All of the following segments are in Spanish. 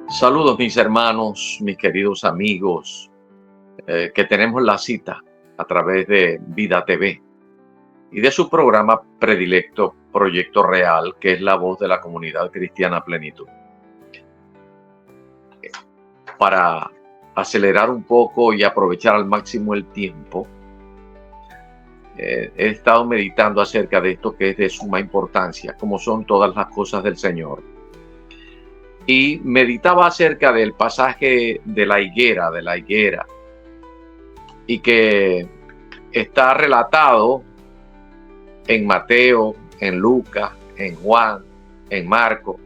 Saludos mis hermanos, mis queridos amigos, que tenemos la cita a través de Vida TV y de su programa predilecto Proyecto Real, que es la voz de la comunidad cristiana Plenitud. Para acelerar un poco y aprovechar al máximo el tiempo, he estado meditando acerca de esto que es de suma importancia, como son todas las cosas del Señor. Y meditaba acerca del pasaje de la higuera, y que está relatado en Mateo, en Lucas, en Juan, en Marcos,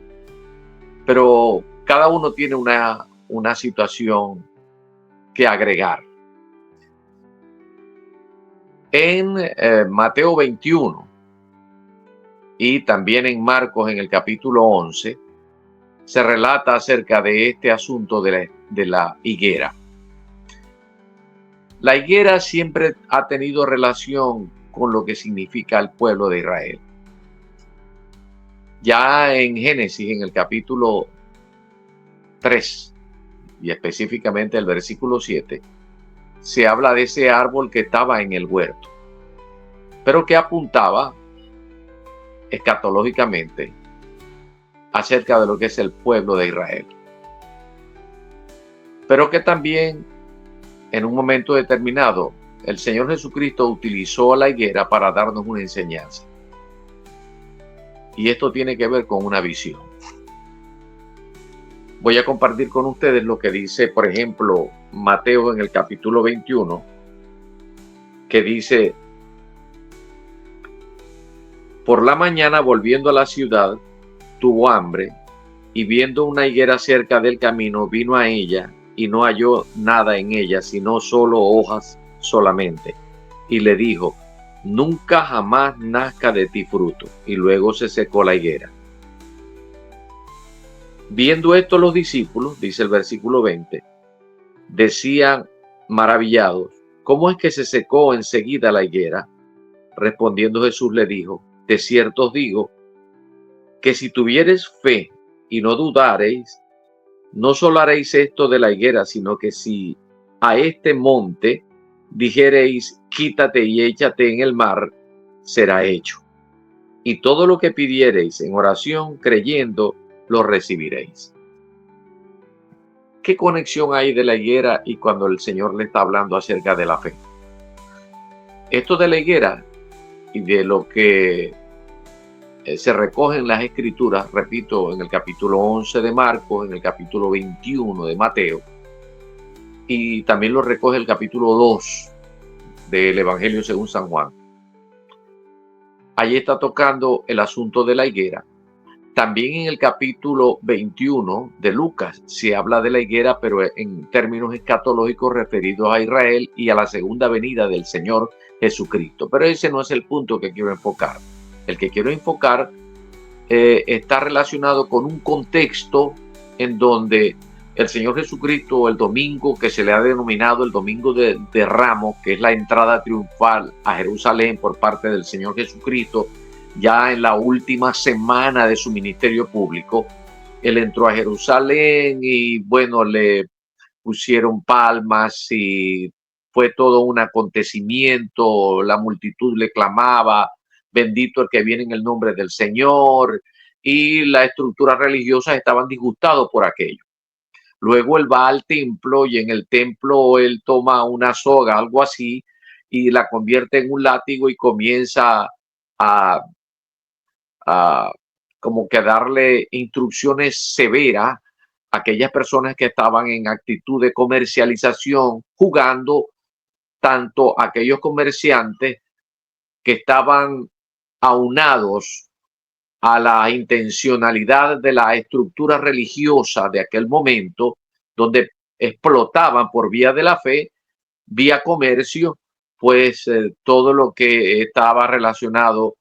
pero cada uno tiene una situación que agregar. En Mateo 21 y también en Marcos en el capítulo 11 se relata acerca de este asunto de la higuera. La higuera siempre ha tenido relación con lo que significa el pueblo de Israel. Ya en Génesis, en el capítulo 3, y específicamente el versículo 7, se habla de ese árbol que estaba en el huerto, pero que apuntaba escatológicamente acerca de lo que es el pueblo de Israel. Pero que también en un momento determinado el Señor Jesucristo utilizó a la higuera para darnos una enseñanza. Y esto tiene que ver con una visión. Voy a compartir con ustedes lo que dice, por ejemplo, Mateo en el capítulo 21, que dice: por la mañana, volviendo a la ciudad, tuvo hambre, y viendo una higuera cerca del camino, vino a ella, y no halló nada en ella, sino solo hojas solamente. Y le dijo: nunca jamás nazca de ti fruto. Y luego se secó la higuera. Viendo esto los discípulos, dice el versículo 20, decían maravillados: ¿cómo es que se secó enseguida la higuera? Respondiendo Jesús le dijo: de cierto os digo, que si tuviereis fe y no dudareis, no solo haréis esto de la higuera, sino que si a este monte dijereis: quítate y échate en el mar, será hecho. Y todo lo que pidiereis en oración, creyendo, lo recibiréis. ¿Qué conexión hay de la higuera y cuando el Señor le está hablando acerca de la fe? Esto de la higuera y de lo que se recoge en las escrituras, repito, en el capítulo 11 de Marcos, en el capítulo 21 de Mateo, y también lo recoge el capítulo 2 del Evangelio según San Juan. Allí está tocando el asunto de la higuera. También en el capítulo 21 de Lucas se habla de la higuera, pero en términos escatológicos referidos a Israel y a la segunda venida del Señor Jesucristo. Pero ese no es el punto que quiero enfocar. El que quiero enfocar está relacionado con un contexto en donde el Señor Jesucristo, el domingo que se le ha denominado el Domingo de Ramos, que es la entrada triunfal a Jerusalén por parte del Señor Jesucristo, ya en la última semana de su ministerio público, él entró a Jerusalén y bueno, le pusieron palmas y fue todo un acontecimiento. La multitud le clamaba: bendito el que viene en el nombre del Señor, y las estructuras religiosas estaban disgustados por aquello. Luego él va al templo y en el templo él toma una soga, algo así, y la convierte en un látigo y comienza a como que darle instrucciones severas a aquellas personas que estaban en actitud de comercialización, jugando tanto aquellos comerciantes que estaban aunados a la intencionalidad de la estructura religiosa de aquel momento, donde explotaban por vía de la fe, vía comercio, pues todo lo que estaba relacionado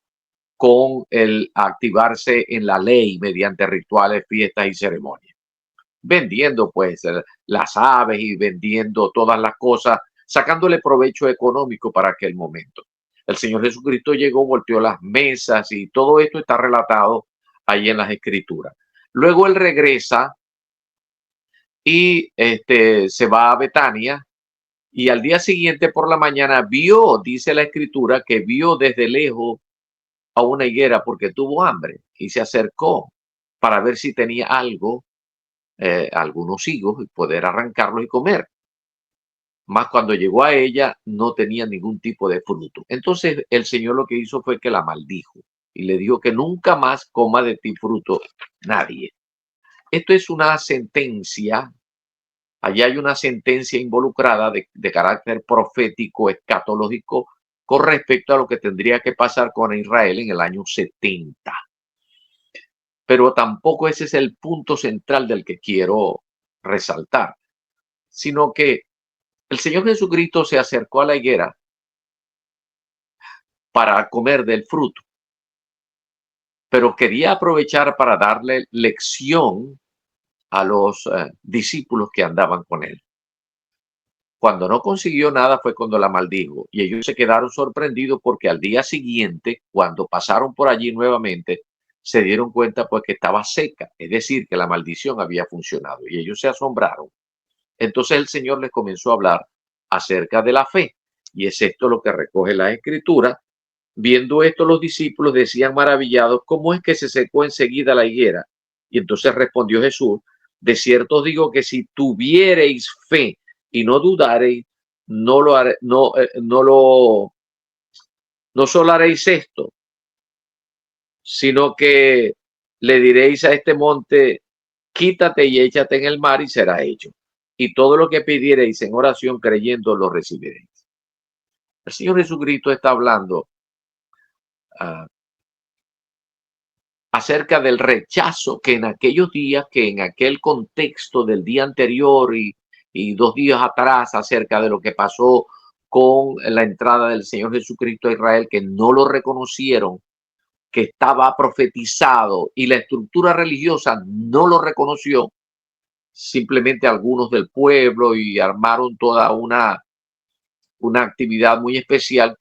con el activarse en la ley mediante rituales, fiestas y ceremonias. Vendiendo pues las aves y vendiendo todas las cosas, sacándole provecho económico para aquel momento. El Señor Jesucristo llegó, volteó las mesas y todo esto está relatado ahí en las escrituras. Luego él regresa y se va a Betania. Y al día siguiente por la mañana vio, dice la escritura, que vio desde lejos a una higuera porque tuvo hambre y se acercó para ver si tenía algo, algunos higos y poder arrancarlos y comer. Mas cuando llegó a ella no tenía ningún tipo de fruto. Entonces el Señor lo que hizo fue que la maldijo y le dijo que nunca más coma de ti fruto nadie. Esto es una sentencia. Allí hay una sentencia involucrada de carácter profético, escatológico, con respecto a lo que tendría que pasar con Israel en el año 70. Pero tampoco ese es el punto central del que quiero resaltar, sino que el Señor Jesucristo se acercó a la higuera para comer del fruto, pero quería aprovechar para darle lección a los discípulos que andaban con él. Cuando no consiguió nada fue cuando la maldijo y ellos se quedaron sorprendidos porque al día siguiente, cuando pasaron por allí nuevamente, se dieron cuenta pues que estaba seca, es decir, que la maldición había funcionado y ellos se asombraron. Entonces el Señor les comenzó a hablar acerca de la fe y es esto lo que recoge la escritura. Viendo esto los discípulos decían maravillados, ¿cómo es que se secó enseguida la higuera? Y entonces respondió Jesús, de cierto os digo que si tuviereis fe y no dudareis, no lo haré, no solo haréis esto, sino que le diréis a este monte, quítate y échate en el mar y será hecho. Y todo lo que pidiereis en oración creyendo lo recibiréis. El Señor Jesucristo está hablando uh, acerca del rechazo que en aquellos días, que en aquel contexto del día anterior y 2 días atrás, acerca de lo que pasó con la entrada del Señor Jesucristo a Israel, que no lo reconocieron, que estaba profetizado y la estructura religiosa no lo reconoció, simplemente algunos del pueblo y armaron toda una actividad muy especial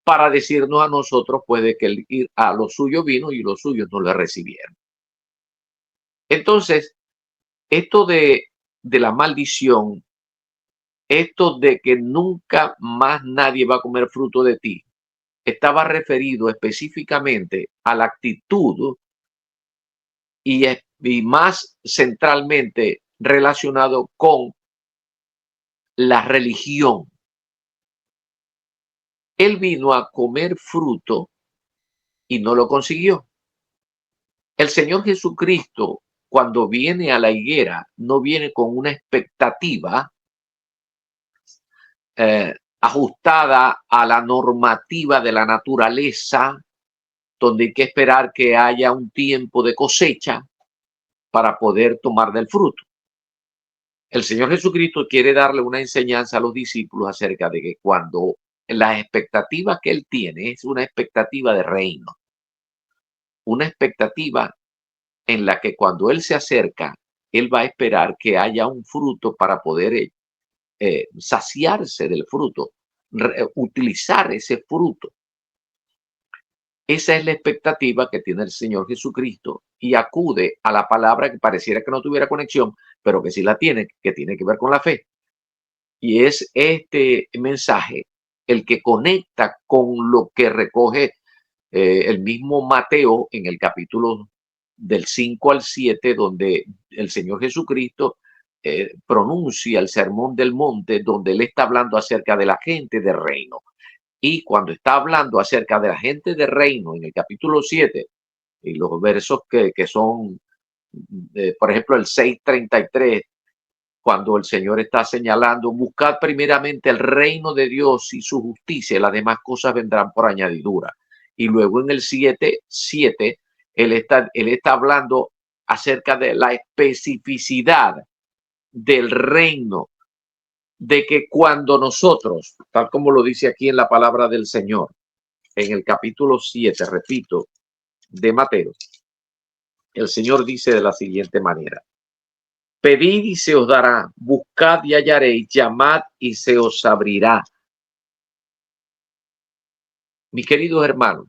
para decirnos a nosotros, pues, de que el ir a lo suyo vino y los suyos no le recibieron. Entonces, esto de la maldición, esto de que nunca más nadie va a comer fruto de ti, estaba referido específicamente a la actitud y más centralmente relacionado con la religión. Él vino a comer fruto y no lo consiguió. El Señor Jesucristo, cuando viene a la higuera, no viene con una expectativa ajustada a la normativa de la naturaleza, donde hay que esperar que haya un tiempo de cosecha para poder tomar del fruto. El Señor Jesucristo quiere darle una enseñanza a los discípulos acerca de que cuando la expectativa que Él tiene es una expectativa de reino, una expectativa en la que cuando Él se acerca, Él va a esperar que haya un fruto para poder saciarse del fruto, utilizar ese fruto. Esa es la expectativa que tiene el Señor Jesucristo y acude a la palabra que pareciera que no tuviera conexión, pero que sí la tiene, que tiene que ver con la fe. Y es este mensaje el que conecta con lo que recoge el mismo Mateo en el capítulo del 5 al 7, donde el Señor Jesucristo pronuncia el sermón del monte, donde él está hablando acerca de la gente del reino. Y cuando está hablando acerca de la gente del reino en el capítulo 7, y los versos que son, por ejemplo, el 6:33, cuando el Señor está señalando, buscad primeramente el reino de Dios y su justicia, y las demás cosas vendrán por añadidura. Y luego en el 7:7, él está hablando acerca de la especificidad del reino, de que cuando nosotros, tal como lo dice aquí en la palabra del Señor, en el capítulo 7, repito, de Mateo, el Señor dice de la siguiente manera: pedid y se os dará, buscad y hallaréis, llamad y se os abrirá. Mis queridos hermanos,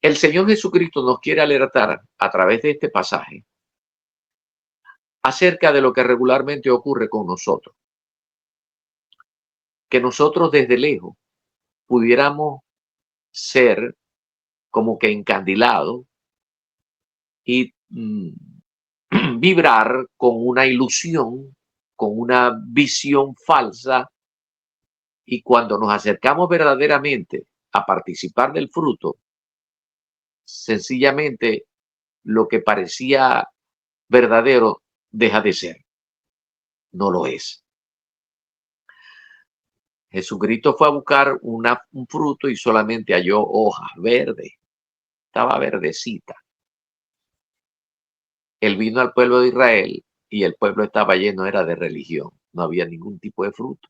el Señor Jesucristo nos quiere alertar a través de este pasaje acerca de lo que regularmente ocurre con nosotros. Que nosotros desde lejos pudiéramos ser como que encandilados y vibrar con una ilusión, con una visión falsa, y cuando nos acercamos verdaderamente a participar del fruto, sencillamente lo que parecía verdadero deja de ser, no lo es. Jesucristo fue a buscar un fruto y solamente halló hojas verdes, estaba verdecita. Él vino al pueblo de Israel y el pueblo estaba lleno, era de religión, no había ningún tipo de fruto.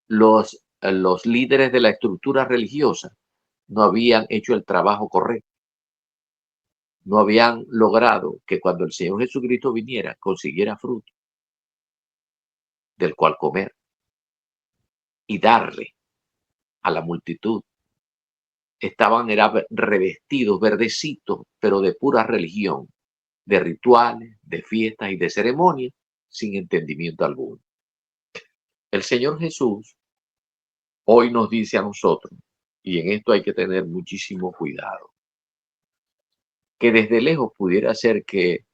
Los líderes de la estructura religiosa no habían hecho el trabajo correcto, no habían logrado que cuando el Señor Jesucristo viniera consiguiera fruto del cual comer y darle a la multitud. Estaban revestidos, verdecitos, pero de pura religión, de rituales, de fiestas y de ceremonias, sin entendimiento alguno. El Señor Jesús hoy nos dice a nosotros, y en esto hay que tener muchísimo cuidado, que desde lejos pudiera ser que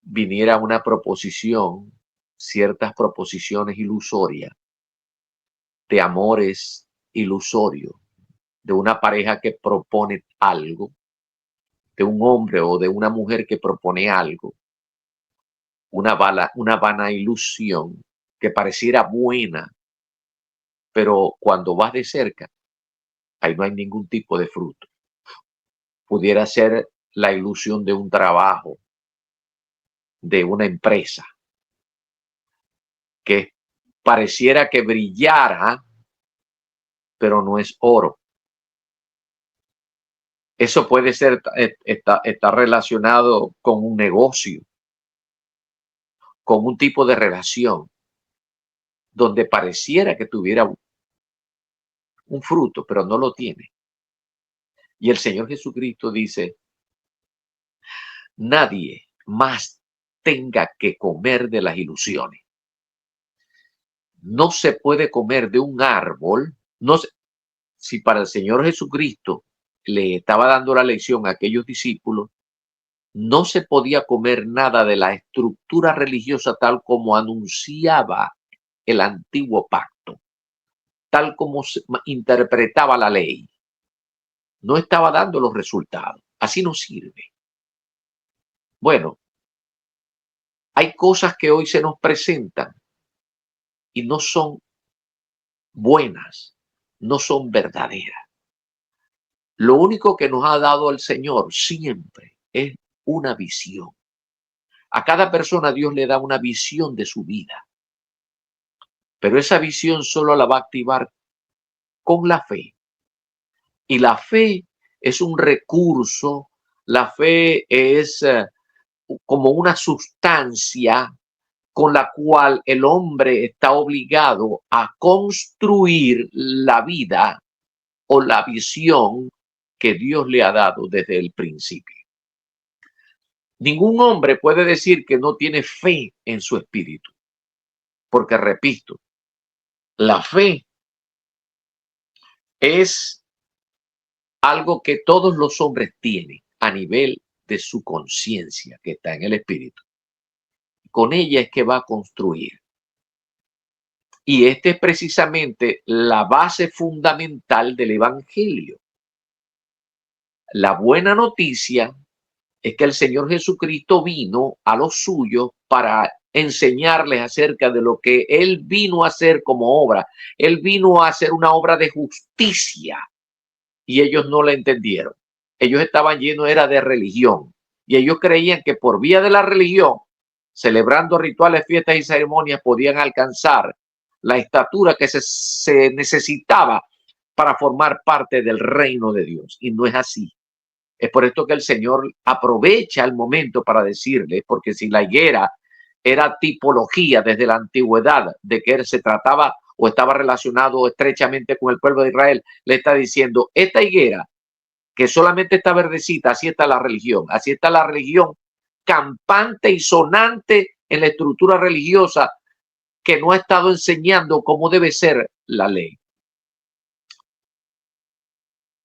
viniera una proposición, ciertas proposiciones ilusorias, de amores ilusorios, de una pareja que propone algo, de un hombre o de una mujer que propone algo, una vana ilusión que pareciera buena, pero cuando vas de cerca, ahí no hay ningún tipo de fruto. Pudiera ser la ilusión de un trabajo, de una empresa, que pareciera que brillara, pero no es oro. Eso puede ser, está relacionado con un negocio, con un tipo de relación, donde pareciera que tuviera un fruto, pero no lo tiene. Y el Señor Jesucristo dice, nadie más tenga que comer de las ilusiones. No se puede comer de un árbol. No se, si para el Señor Jesucristo le estaba dando la lección a aquellos discípulos, no se podía comer nada de la estructura religiosa tal como anunciaba el antiguo pacto, tal como se interpretaba la ley. No estaba dando los resultados. Así no sirve. Bueno, hay cosas que hoy se nos presentan y no son buenas, no son verdaderas. Lo único que nos ha dado el Señor siempre es una visión. A cada persona Dios le da una visión de su vida, pero esa visión solo la va a activar con la fe. Y la fe es un recurso, la fe es como una sustancia con la cual el hombre está obligado a construir la vida o la visión que Dios le ha dado desde el principio. Ningún hombre puede decir que no tiene fe en su espíritu, porque repito, la fe es algo que todos los hombres tienen a nivel de su conciencia que está en el espíritu. Con ella es que va a construir. Y esta es precisamente la base fundamental del evangelio. La buena noticia es que el Señor Jesucristo vino a los suyos para enseñarles acerca de lo que Él vino a hacer como obra. Él vino a hacer una obra de justicia y ellos no la entendieron. Ellos estaban llenos, era de religión, y ellos creían que por vía de la religión, celebrando rituales, fiestas y ceremonias, podían alcanzar la estatura que se necesitaba para formar parte del reino de Dios. Y no es así. Es por esto que el Señor aprovecha el momento para decirle, porque si la higuera era tipología desde la antigüedad de que él se trataba o estaba relacionado estrechamente con el pueblo de Israel, le está diciendo, esta higuera que solamente está verdecita, así está la religión campante y sonante en la estructura religiosa que no ha estado enseñando cómo debe ser la ley.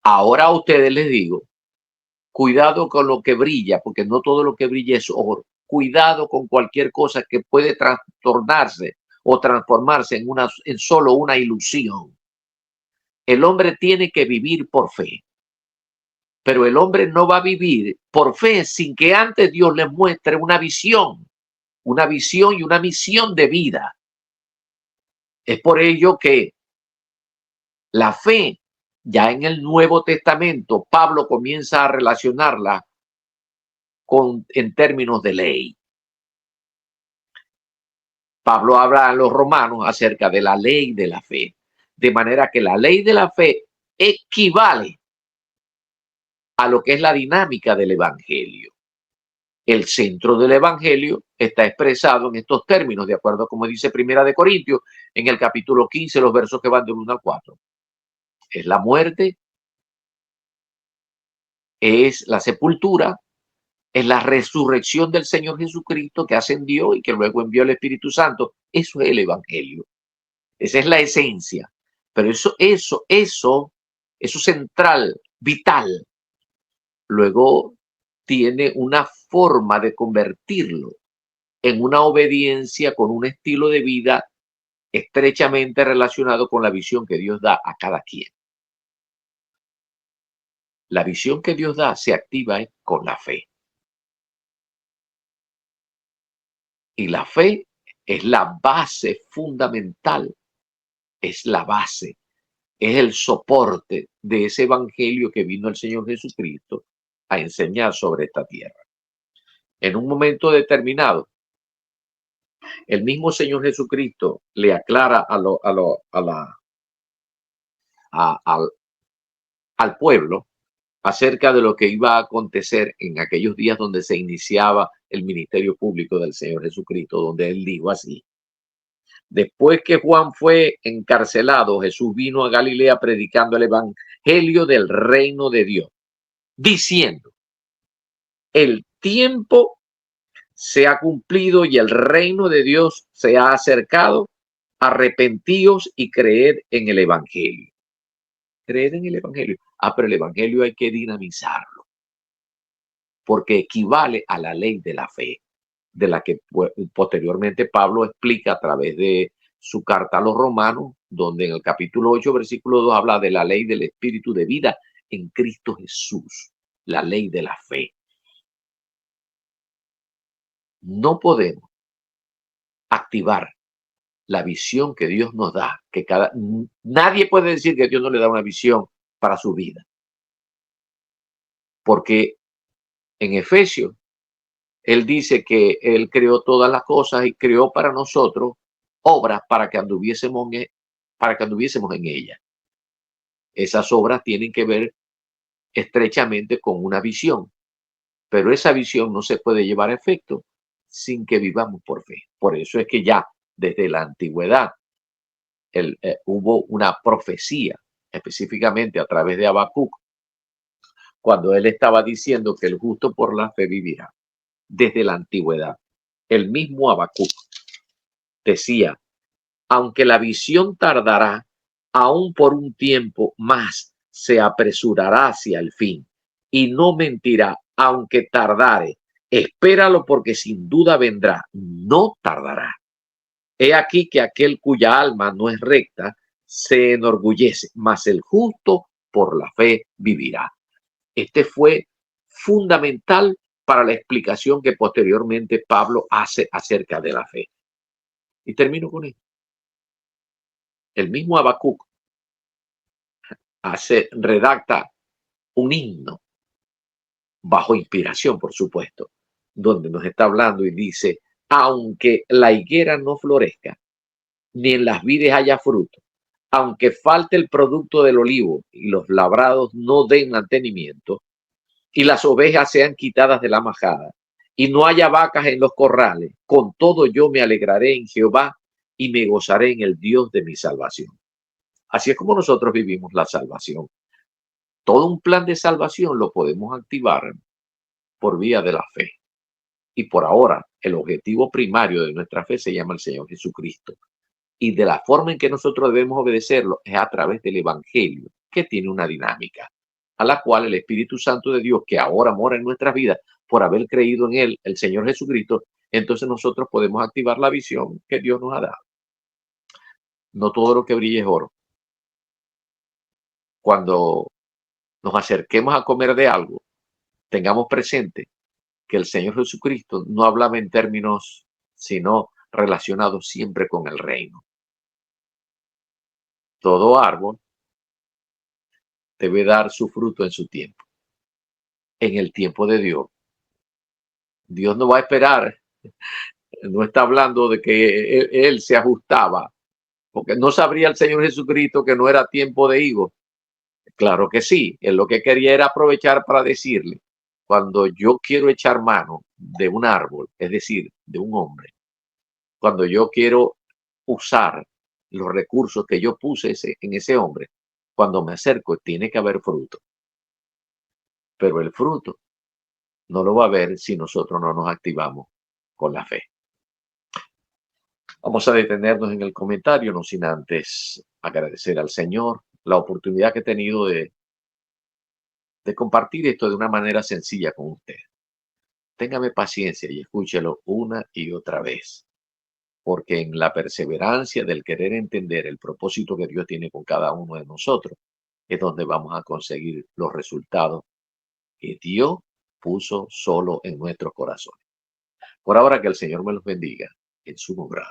Ahora a ustedes les digo, cuidado con lo que brilla, porque no todo lo que brilla es oro. Cuidado con cualquier cosa que puede trastornarse o transformarse en solo una ilusión. El hombre tiene que vivir por fe, pero el hombre no va a vivir por fe sin que antes Dios les muestre una visión y una misión de vida. Es por ello que la fe, ya en el Nuevo Testamento, Pablo comienza a relacionarla en términos de ley. Pablo habla a los romanos acerca de la ley de la fe, de manera que la ley de la fe equivale a lo que es la dinámica del evangelio. El centro del evangelio está expresado en estos términos, de acuerdo a como dice Primera de Corintios, en el capítulo 15, los versos que van del 1 al 4. Es la muerte, es la sepultura, es la resurrección del Señor Jesucristo que ascendió y que luego envió el Espíritu Santo. Eso es el evangelio. Esa es la esencia. Pero eso central, vital, luego tiene una forma de convertirlo en una obediencia con un estilo de vida estrechamente relacionado con la visión que Dios da a cada quien. La visión que Dios da se activa con la fe. Y la fe es la base fundamental, es la base, es el soporte de ese evangelio que vino el Señor Jesucristo a enseñar sobre esta tierra. En un momento determinado, el mismo Señor Jesucristo le aclara al pueblo acerca de lo que iba a acontecer en aquellos días donde se iniciaba el ministerio público del Señor Jesucristo, donde él dijo así: después que Juan fue encarcelado, Jesús vino a Galilea predicando el evangelio del reino de Dios, diciendo: el tiempo se ha cumplido y el reino de Dios se ha acercado. Arrepentíos y creed en el evangelio. Creed en el evangelio. Pero el evangelio hay que dinamizarlo, porque equivale a la ley de la fe, de la que posteriormente Pablo explica a través de su carta a los romanos, donde en el capítulo 8, versículo 2, habla de la ley del espíritu de vida en Cristo Jesús, la ley de la fe. No podemos activar la visión que Dios nos da, que nadie puede decir que Dios no le da una visión para su vida, porque en Efesios él dice que él creó todas las cosas y creó para nosotros obras para que anduviésemos en ellas. Esas obras tienen que ver estrechamente con una visión, pero esa visión no se puede llevar a efecto sin que vivamos por fe. Por eso es que ya desde la antigüedad hubo una profecía, específicamente a través de Habacuc, cuando él estaba diciendo que el justo por la fe vivirá. Desde la antigüedad, el mismo Habacuc decía: aunque la visión tardará, aún por un tiempo más se apresurará hacia el fin, y no mentirá, aunque tardare. Espéralo, porque sin duda vendrá, no tardará. He aquí que aquel cuya alma no es recta se enorgullece, mas el justo por la fe vivirá. Este fue fundamental para la explicación que posteriormente Pablo hace acerca de la fe. Y termino con esto. El mismo Habacuc redacta un himno, bajo inspiración, por supuesto, donde nos está hablando y dice: aunque la higuera no florezca, ni en las vides haya fruto, aunque falte el producto del olivo y los labrados no den mantenimiento, y las ovejas sean quitadas de la majada, y no haya vacas en los corrales, con todo yo me alegraré en Jehová y me gozaré en el Dios de mi salvación. Así es como nosotros vivimos la salvación. Todo un plan de salvación lo podemos activar por vía de la fe. Y por ahora, el objetivo primario de nuestra fe se llama el Señor Jesucristo. Y de la forma en que nosotros debemos obedecerlo es a través del Evangelio, que tiene una dinámica, a la cual el Espíritu Santo de Dios, que ahora mora en nuestras vidas, por haber creído en Él, el Señor Jesucristo, entonces nosotros podemos activar la visión que Dios nos ha dado. No todo lo que brille es oro. Cuando nos acerquemos a comer de algo, tengamos presente que el Señor Jesucristo no hablaba en términos, sino relacionados siempre con el reino. Todo árbol debe dar su fruto en su tiempo, en el tiempo de Dios. Dios no va a esperar, no está hablando de que él se ajustaba, porque no sabría el Señor Jesucristo que no era tiempo de higo. Claro que sí, él lo que quería era aprovechar para decirle, cuando yo quiero echar mano de un árbol, es decir, de un hombre, cuando yo quiero usar los recursos que yo puse en ese hombre, cuando me acerco tiene que haber fruto, pero el fruto no lo va a ver si nosotros no nos activamos con la fe. Vamos a detenernos en el comentario, no sin antes agradecer al Señor la oportunidad que he tenido de compartir esto de una manera sencilla con usted. Téngame paciencia y escúchelo una y otra vez, porque en la perseverancia del querer entender el propósito que Dios tiene con cada uno de nosotros, es donde vamos a conseguir los resultados que Dios puso solo en nuestros corazones. Por ahora, que el Señor me los bendiga en su nombre.